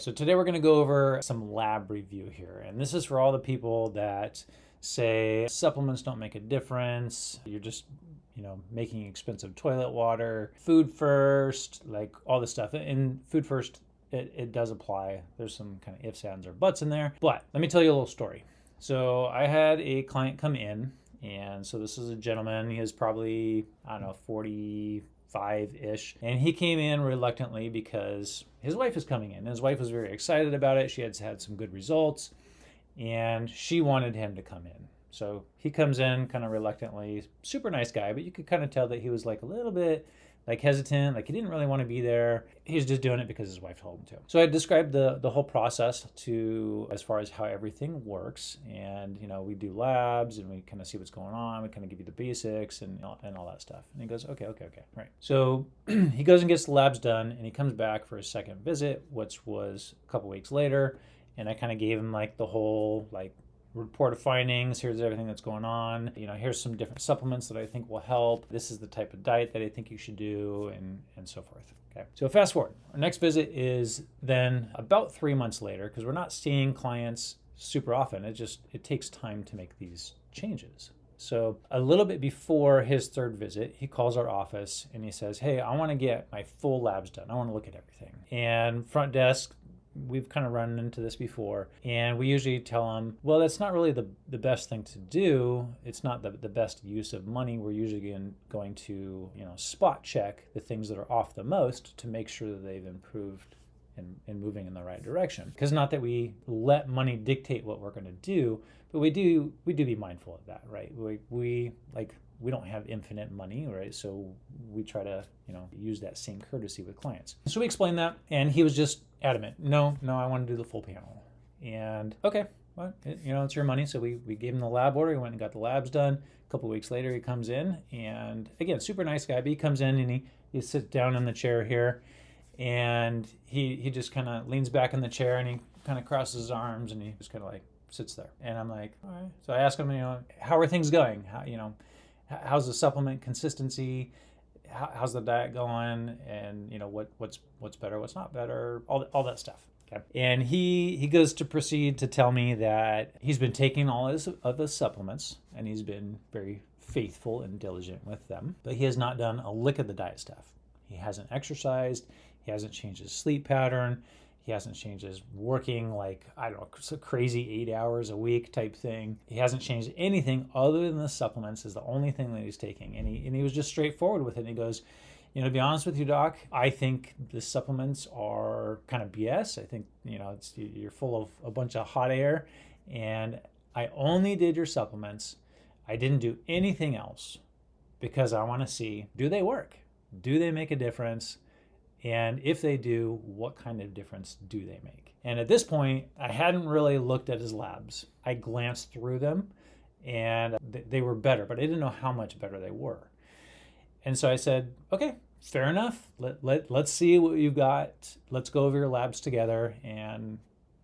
So today we're going to go over some lab review here. And this is for all the people that say supplements don't make a difference. You're just, making expensive toilet water, food first, like all this stuff. And food first, it does apply. There's some kind of ifs, ands, or buts in there. But let me tell you a little story. So I had a client come in, and so this is a gentleman. He is probably, 45-ish. And he came in reluctantly because his wife is coming in. His wife was very excited about it. She had had some good results, and she wanted him to come in. So he comes in kind of reluctantly. Super nice guy, but you could kind of tell that he was like a little bit like hesitant, like he didn't really want to be there. He's just doing it because his wife told him to. So I described the whole process to as far as how everything works. And, we do labs and we kind of see what's going on. We kind of give you the basics and all that stuff. And he goes, okay. Right. So he goes and gets the labs done, and he comes back for his second visit, which was a couple weeks later. And I kind of gave him like the whole like report of findings. Here's everything that's going on. Here's some different supplements that I think will help. This is the type of diet that I think you should do, and so forth. Okay. So fast forward. Our next visit is then about 3 months later, because we're not seeing clients super often. It takes time to make these changes. So a little bit before his third visit, he calls our office and he says, hey, I want to get my full labs done. I want to look at everything. And front desk, we've kind of run into this before, and we usually tell them, well, that's not really the best thing to do. It's not the best use of money. We're usually going to spot check the things that are off the most to make sure that they've improved and moving in the right direction. Because not that we let money dictate what we're going to do, but we do be mindful of that, right? We don't have infinite money, right? So we try to, use that same courtesy with clients. So we explained that, and he was just adamant. No, I want to do the full panel. And okay, well, it's your money. So we gave him the lab order. He went and got the labs done. A couple of weeks later, he comes in, and again, super nice guy, but he comes in and he sits down in the chair here, and he just kind of leans back in the chair, and he kind of crosses his arms, and he just kind of like sits there. And I'm like, all right. So I ask him, how are things going? How's the supplement consistency? How's the diet going? And what's better, what's not better, all that stuff. Okay. And he goes to proceed to tell me that he's been taking all of his supplements, and he's been very faithful and diligent with them, but he has not done a lick of the diet stuff. He hasn't exercised. He hasn't changed his sleep pattern. He hasn't changed his working, so crazy 8 hours a week type thing. He hasn't changed anything other than the supplements is the only thing that he's taking. And he was just straightforward with it. And he goes, to be honest with you, Doc, I think the supplements are kind of BS. I think, you're full of a bunch of hot air. And I only did your supplements. I didn't do anything else because I want to see, do they work? Do they make a difference? And if they do, what kind of difference do they make? And at this point, I hadn't really looked at his labs. I glanced through them, and they were better, but I didn't know how much better they were. And so I said, okay, fair enough. Let's see what you've got. Let's go over your labs together, and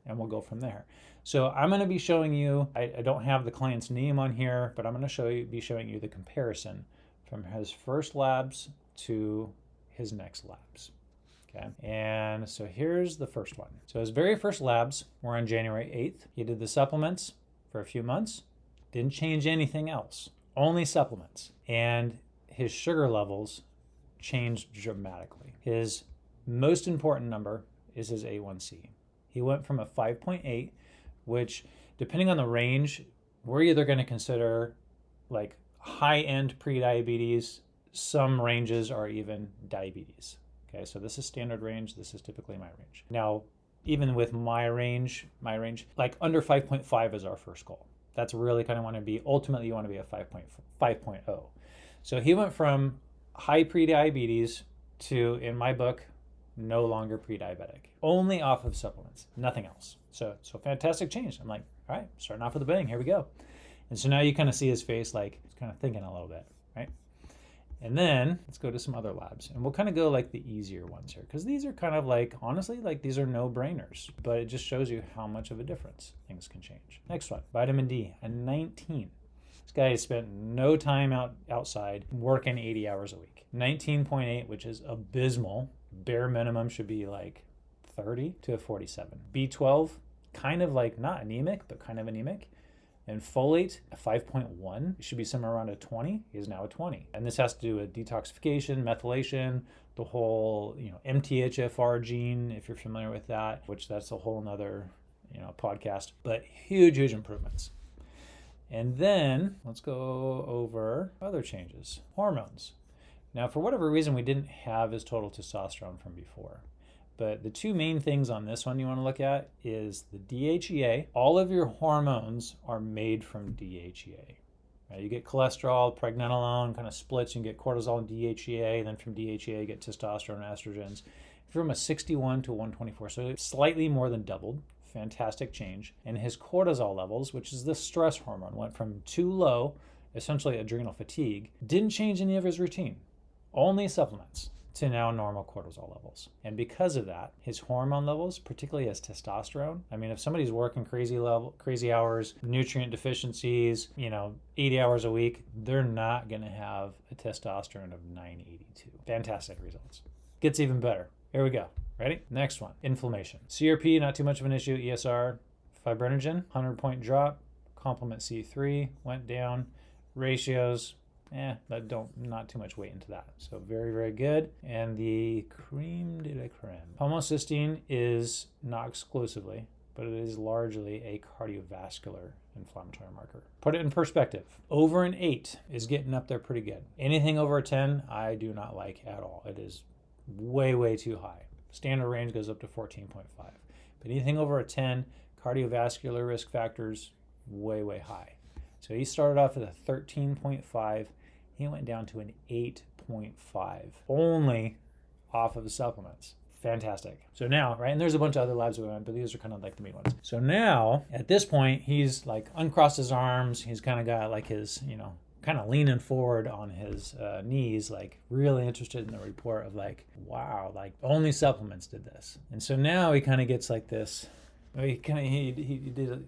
we'll go from there. So I'm going to be showing you, I don't have the client's name on here, but I'm going to be showing you the comparison from his first labs to his next labs. Okay. And so here's the first one. So his very first labs were on January 8th. He did the supplements for a few months, didn't change anything else, only supplements. And his sugar levels changed dramatically. His most important number is his A1C. He went from a 5.8, which depending on the range, we're either going to consider like high-end pre-diabetes. Some ranges are even diabetes. Okay, so this is standard range. This is typically my range. Now, even with my range, like under 5.5 is our first goal. That's really kind of want to be, ultimately you want to be a 5.0. So he went from high pre-diabetes to, in my book, no longer pre-diabetic. Only off of supplements, nothing else. So fantastic change. I'm like, all right, starting off with a bang, here we go. And so now you kind of see his face like he's kind of thinking a little bit, right? And then let's go to some other labs, and we'll kind of go like the easier ones here, because these are kind of like, honestly, like these are no-brainers, but it just shows you how much of a difference things can change. Next one, vitamin D, a 19. This guy has spent no time outside working 80 hours a week. 19.8, which is abysmal. Bare minimum should be like 30 to a 47. B12, kind of like not anemic, but kind of anemic. And folate, a 5.1, it should be somewhere around a 20. He's now a 20. And this has to do with detoxification, methylation, the whole, MTHFR gene, if you're familiar with that, which that's a whole nother, podcast, but huge, huge improvements. And then let's go over other changes. Hormones. Now, for whatever reason, we didn't have his total testosterone from before. But the two main things on this one you want to look at is the DHEA. All of your hormones are made from DHEA. Right? You get cholesterol, pregnenolone, kind of splits. You can get cortisol and DHEA. Then from DHEA, you get testosterone and estrogens. From a 61 to 124, so it's slightly more than doubled. Fantastic change. And his cortisol levels, which is the stress hormone, went from too low, essentially adrenal fatigue, didn't change any of his routine, only supplements, to now normal cortisol levels. And because of that, his hormone levels, particularly his testosterone, if somebody's working crazy hours, nutrient deficiencies, 80 hours a week, they're not going to have a testosterone of 982. Fantastic results. Gets even better. Here we go. Ready? Next one. Inflammation. CRP, not too much of an issue. ESR, fibrinogen, 100-point drop. Complement C3 went down. Ratios, not too much weight into that. So very, very good. And the creme de la creme. Homocysteine is not exclusively, but it is largely a cardiovascular inflammatory marker. Put it in perspective. Over an 8 is getting up there pretty good. Anything over a 10, I do not like at all. It is way, way too high. Standard range goes up to 14.5. But anything over a 10, cardiovascular risk factors, way, way high. So he started off at a 13.5. He went down to an 8.5, only off of the supplements. Fantastic. So now, right, and there's a bunch of other labs we went, but these are kind of like the main ones. So now, at this point, he's like uncrossed his arms. He's kind of got like his, kind of leaning forward on his knees, like really interested in the report of like, wow, like only supplements did this. And so now he kind of gets like this, he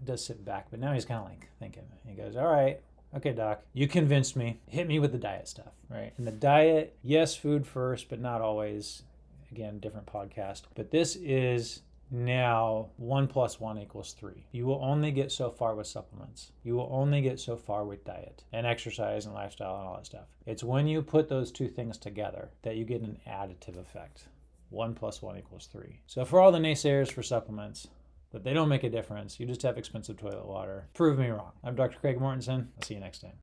does sit back, but now he's kind of like thinking, he goes, all right, okay, doc, you convinced me. Hit me with the diet stuff, right? And the diet, yes, food first, but not always. Again, different podcast. But this is now 1 + 1 = 3. You will only get so far with supplements. You will only get so far with diet and exercise and lifestyle and all that stuff. It's when you put those two things together that you get an additive effect. 1 + 1 = 3. So for all the naysayers for supplements, that they don't make a difference, you just have expensive toilet water, prove me wrong. I'm Dr. Craig Mortensen. I'll see you next time.